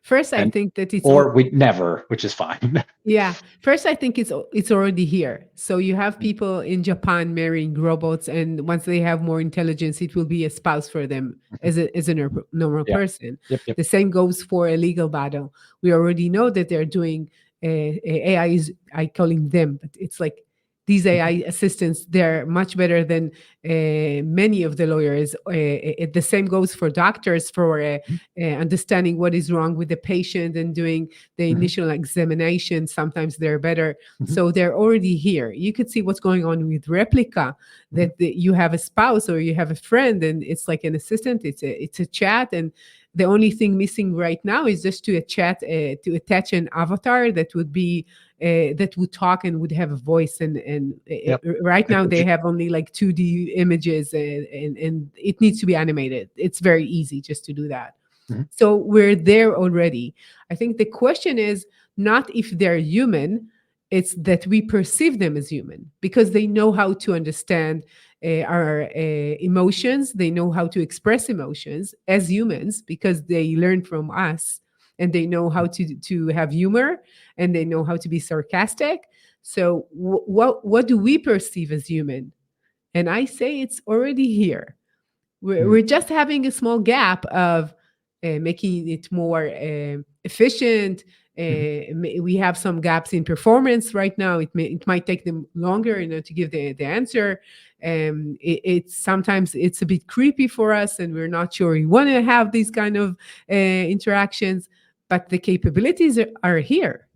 First, I And think that or we never, which is fine. yeah. First, I think it's already here. So you have people in Japan marrying robots, and once they have more intelligence, it will be a spouse for them as a normal Yeah. person. Yep. The same goes for a legal battle. We already know that they're doing AI is I calling them, but it's like these AI assistants. They're much better than many of the lawyers. The same goes for doctors for understanding what is wrong with the patient and doing the Mhm, initial examination. Sometimes they're better. mhm, So they're already here. You could see what's going on with replica, mhm, that you have a spouse or you have a friend and it's like an assistant. It's a chat, and the only thing missing right now is just to a chat to attach an avatar that would be that would talk and would have a voice. And yep. right Like now what they you, have only like 2D images, and it needs to be animated. It's very easy just to do that. mhm, So we're there already. I think the question is not if they're human, it's that we perceive them as human because they know how to understand our emotions. They know how to express emotions as humans because they learn from us, and they know how to have humor, and they know how to be sarcastic. So what do we perceive as human? And I say it's already here. mhm, We're just having a small gap of making it more efficient. mhm, We have some gaps in performance right now. It might take them longer, to give the answer. It's sometimes it's a bit creepy for us, and we're not sure we want to have these kind of interactions. But the capabilities are here.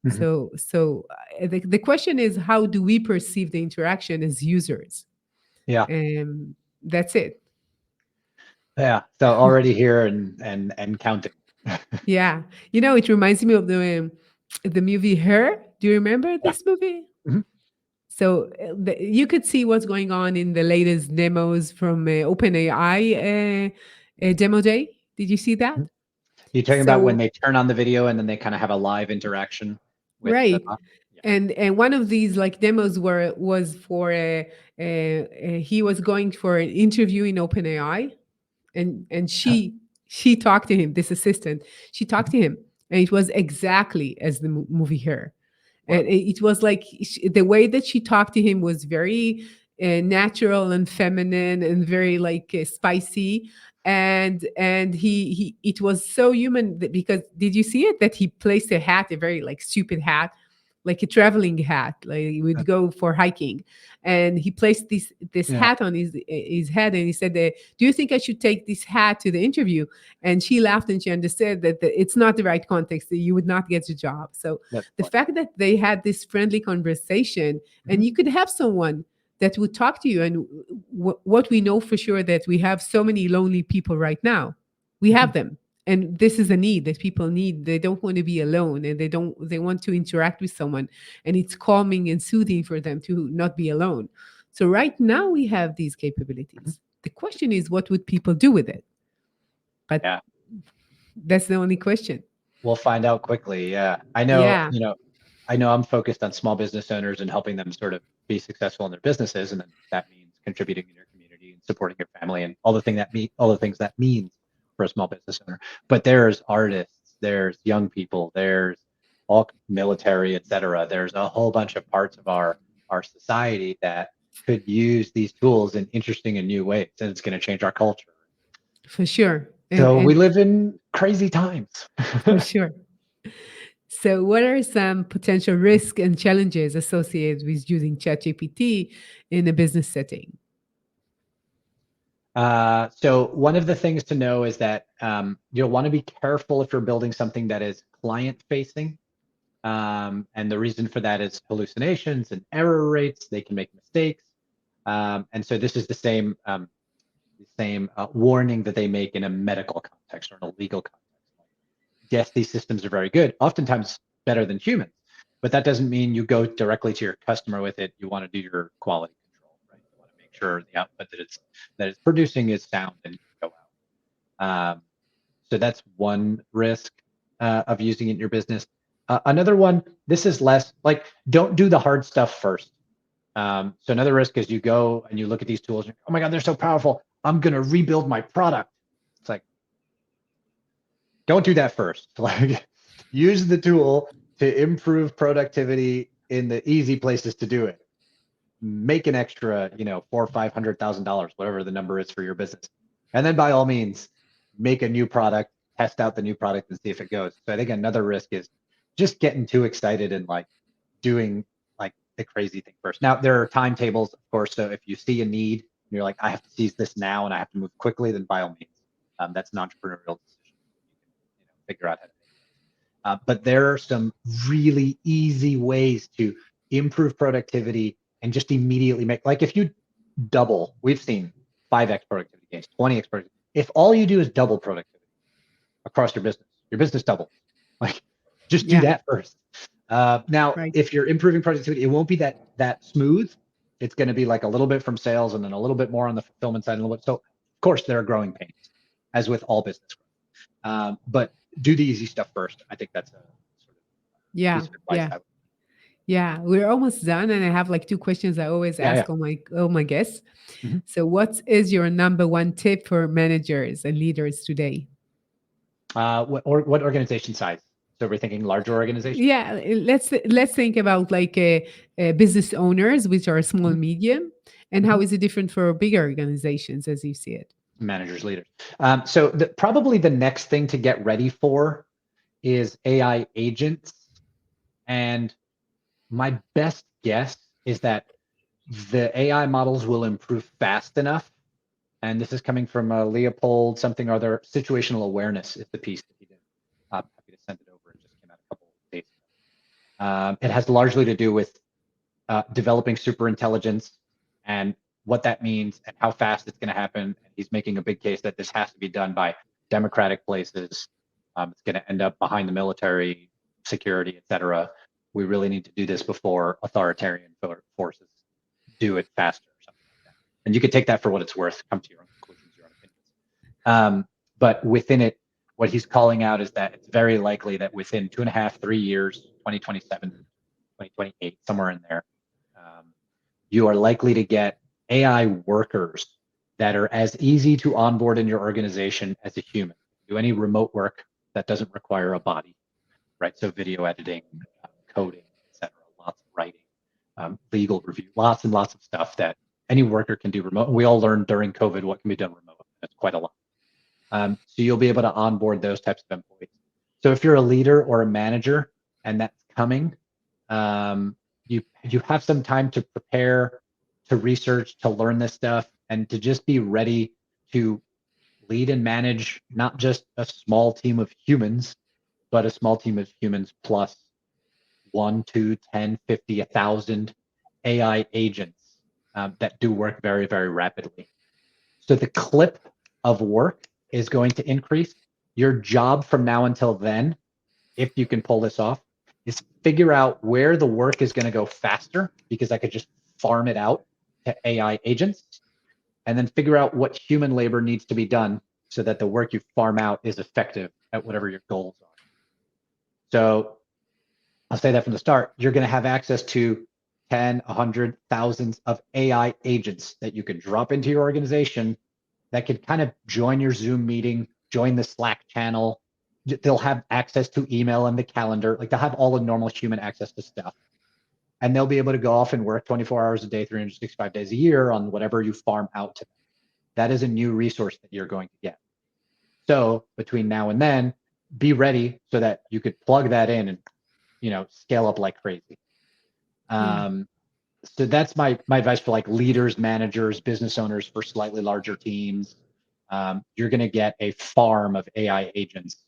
mhm. So the question is, how do we perceive the interaction as users? Yeah. That's it. Yeah. So already here and counting. Yeah. It reminds me of the movie Her. Do you remember Yeah. this movie? Mhm, So you could see what's going on in the latest demos from OpenAI demo day. Did you see that? mhm. You're talking about when So, they turn on the video and then they kind of have a live interaction with the right. bot? Yeah. And one of these like demos was for he was going for an interview in OpenAI, and she talked to him, this assistant. She talked Mhm. to him, and it was exactly as the movie here. And Whoa. it was like the way that she talked to him was very natural and feminine and very like spicy. And he it was so human because did you see it that he placed a hat, a very like stupid hat, like a traveling hat, like he would go for hiking, and he placed this Yeah. hat on his head, and he said, "Do you think I should take this hat to the interview?" And she laughed, and she understood that it's not the right context, that you would not get the job. So That's the funny. fact that they had this friendly conversation, Mhm. and you could have someone that would talk to you, and what we know for sure, that we have so many lonely people right now. We have Mhm. them, and this is a need that people need. They don't want to be alone, and they want to interact with someone, and it's calming and soothing for them to not be alone. So right now we have these Mhm. capabilities. The question is, what would people do with it? But Yeah. that's the only question. We'll find out quickly. Yeah. Yeah, I know I'm focused on small business owners and helping them sort of be successful in their businesses. And then that means contributing in your community and supporting your family and all the things that means for a small business owner. But there's artists, there's young people, there's all military, et cetera. There's a whole bunch of parts of our society that could use these tools in interesting and new ways. And it's going to change our culture. for sure. and So we and live in crazy times. for sure. So, what are some potential risks and challenges associated with using ChatGPT in a business setting? So one of the things to know is that you'll want to be careful if you're building something that is client facing. And the reason for that is hallucinations and error rates. They can make mistakes. And so this is the same warning that they make in a medical context or in a legal context. Yes, these systems are very good, oftentimes better than humans, but that doesn't mean you go directly to your customer with it. You want to do your quality control, right? You want to make sure the output that it's producing is sound and can go out. So that's one risk of using it in your business. Another one, this is less like don't do the hard stuff first. So another risk is you go and you look at these tools. And, oh my God, they're so powerful. I'm going to rebuild my product. It's like, don't do that first. Like use the tool to improve productivity in the easy places to do it. Make an extra, four or $500,000, whatever the number is for your business. And then by all means, make a new product, test out the new product and see if it goes. So I think another risk is just getting too excited and like doing like the crazy thing first. Now there are timetables, of course. So if you see a need and you're like, I have to seize this now and I have to move quickly, then by all means, that's an entrepreneurial decision. You can, figure out how to make those. But there are some really easy ways to improve productivity and just immediately make, like if you double, we've seen 5x productivity gains, 20x productivity. If all you do is double productivity across your business doubles. Like just do Yeah, that first. Now, right. if you're improving productivity, it won't be that smooth. It's going to be like a little bit from sales and then a little bit more on the fulfillment side. So, of course, there are growing pains, as with all business growth. But do the easy stuff first. I think that's a sort of piece Yeah, of advice. yeah, yeah. We're almost done, and I have like two questions I always Yeah, yeah. ask all my guests. Mhm. So, what is your number one tip for managers and leaders today? What organization size? So we're thinking larger organization. Yeah, let's think about like business owners, which are small Mhm. and medium, and how Mhm. is it different for bigger organizations as you see it? Managers, leaders. So probably the next thing to get ready for is AI agents. And my best guess is that the AI models will improve fast enough. And this is coming from Leopold something or other. Situational awareness is the piece that he did. Happy to send it over. It just came out a couple of days ago. It has largely to do with developing super intelligence and what that means and how fast it's going to happen. And he's making a big case that this has to be done by democratic places. It's going to end up behind the military, security, et cetera. We really need to do this before authoritarian forces do it faster or something like that. And you could take that for what it's worth, come to your own conclusions, your own opinions. But within it, what he's calling out is that it's very likely that within 2.5, 3 years, 2027, 2028, somewhere in there, you are likely to get AI workers that are as easy to onboard in your organization as a human. Do any remote work that doesn't require a body, right? So video editing, coding, etc., lots of writing, legal review, lots and lots of stuff that any worker can do remote. We all learned during COVID what can be done remote. That's quite a lot. So you'll be able to onboard those types of employees. So if you're a leader or a manager and that's coming, you have some time to prepare, to research, to learn this stuff, and to just be ready to lead and manage not just a small team of humans, but a small team of humans plus 1, 2, 10, 50, 1,000 AI agents that do work very, very rapidly. So the clip of work is going to increase. Your job from now until then, if you can pull this off, is figure out where the work is going to go faster, because I could just farm it out to AI agents, and then figure out what human labor needs to be done so that the work you farm out is effective at whatever your goals are. So I'll say that from the start, you're going to have access to 10, 100, thousands of AI agents that you can drop into your organization that could kind of join your Zoom meeting, join the Slack channel. They'll have access to email and the calendar. Like, they'll have all the normal human access to stuff. And they'll be able to go off and work 24 hours a day, 365 days a year on whatever you farm out to them. That is a new resource that you're going to get. So between now and then, be ready so that you could plug that in and, scale up like crazy. So that's my advice for like leaders, managers, business owners for slightly larger teams. You're going to get a farm of AI agents.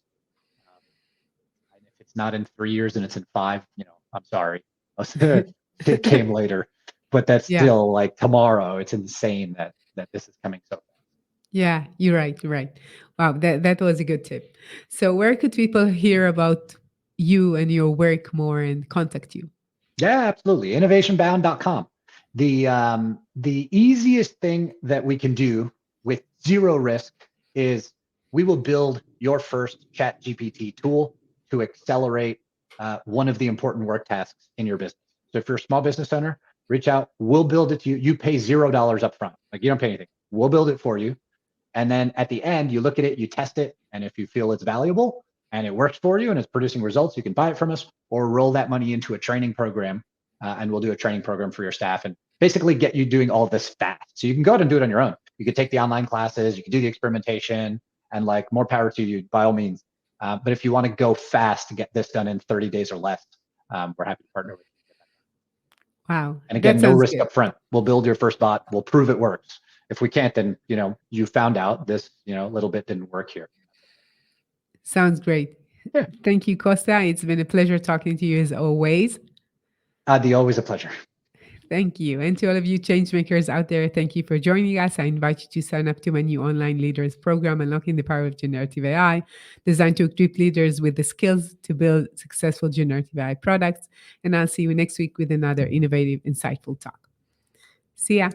And if it's not in 3 years and it's in 5, I'm sorry. It came later, but that's still like tomorrow. It's insane that this is coming so fast. Yeah, you're right. You're right. Wow, that was a good tip. So where could people hear about you and your work more and contact you? Yeah, absolutely. Innovationbound.com. The easiest thing that we can do with zero risk is we will build your first ChatGPT tool to accelerate one of the important work tasks in your business. So if you're a small business owner, reach out. We'll build it to you. You pay $0 up front. Like, you don't pay anything. We'll build it for you. And then at the end, you look at it, you test it. And if you feel it's valuable and it works for you and it's producing results, you can buy it from us or roll that money into a training program. And we'll do a training program for your staff and basically get you doing all this fast. So you can go out and do it on your own. You could take the online classes, you can do the experimentation, and like, more power to you by all means. But if you want to go fast to get this done in 30 days or less, we're happy to partner with you. Wow. And again, That no sounds risk good. up front. We'll build your first bot. We'll prove it works. If we can't, then, you found out this, little bit didn't work here. Sounds great. Yeah. Thank you, Costa. It's been a pleasure talking to you as always. Always a pleasure. Thank you. And to all of you changemakers out there, thank you for joining us. I invite you to sign up to my new online leaders program, Unlocking the Power of Generative AI, designed to equip leaders with the skills to build successful generative AI products. And I'll see you next week with another innovative, insightful talk. See ya.